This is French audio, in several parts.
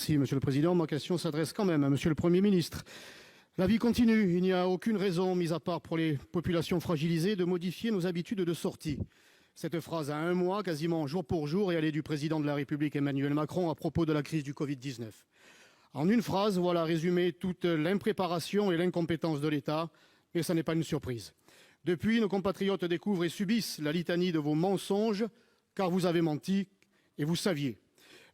Merci, Monsieur le Président. Ma question s'adresse quand même à Monsieur le Premier ministre. La vie continue. Il n'y a aucune raison, mis à part pour les populations fragilisées, de modifier nos habitudes de sortie. Cette phrase a un mois, quasiment jour pour jour, et elle est du Président de la République Emmanuel Macron à propos de la crise du Covid-19. En une phrase, voilà résumé toute l'impréparation et l'incompétence de l'État, mais ça n'est pas une surprise. Depuis, nos compatriotes découvrent et subissent la litanie de vos mensonges, car vous avez menti et vous saviez.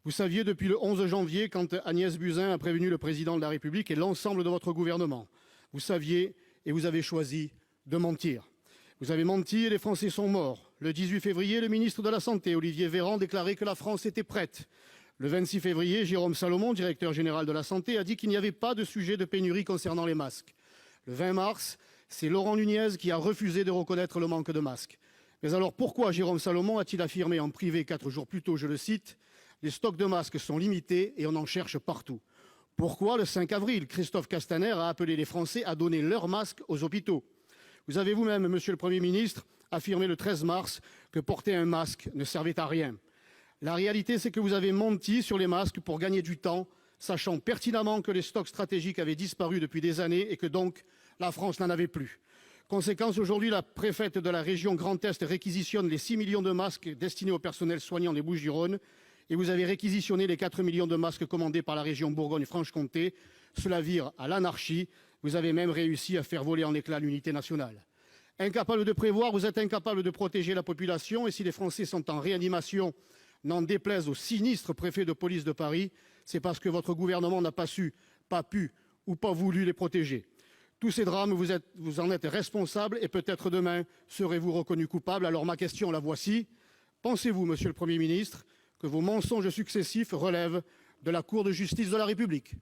Vous saviez depuis le 11 janvier, quand Agnès Buzyn a prévenu le Président de la République et l'ensemble de votre gouvernement. Vous saviez et vous avez choisi de mentir. Vous avez menti et les Français sont morts. Le 18 février, le ministre de la Santé, Olivier Véran, déclarait que la France était prête. Le 26 février, Jérôme Salomon, directeur général de la Santé, a dit qu'il n'y avait pas de sujet de pénurie concernant les masques. Le 20 mars, c'est Laurent Nunez qui a refusé de reconnaître le manque de masques. Mais alors pourquoi Jérôme Salomon a-t-il affirmé en privé 4 jours plus tôt, je le cite, « Les stocks de masques sont limités et on en cherche partout ». Pourquoi le 5 avril, Christophe Castaner a appelé les Français à donner leurs masques aux hôpitaux? Vous avez vous-même, Monsieur le Premier ministre, affirmé le 13 mars que porter un masque ne servait à rien. La réalité, c'est que vous avez menti sur les masques pour gagner du temps, sachant pertinemment que les stocks stratégiques avaient disparu depuis des années et que donc la France n'en avait plus. Conséquence, aujourd'hui, la préfète de la région Grand Est réquisitionne les 6 millions de masques destinés au personnel soignant des Bouches-du-Rhône et vous avez réquisitionné les 4 millions de masques commandés par la région Bourgogne-Franche-Comté. Cela vire à l'anarchie. Vous avez même réussi à faire voler en éclats l'unité nationale. Incapable de prévoir, vous êtes incapable de protéger la population et si les Français sont en réanimation, n'en déplaise au sinistre préfet de police de Paris, c'est parce que votre gouvernement n'a pas su, pas pu ou pas voulu les protéger. Tous ces drames, vous en êtes responsable et peut-être demain serez-vous reconnu coupable. Alors ma question, la voici. Pensez-vous, Monsieur le Premier ministre, que vos mensonges successifs relèvent de la Cour de justice de la République ?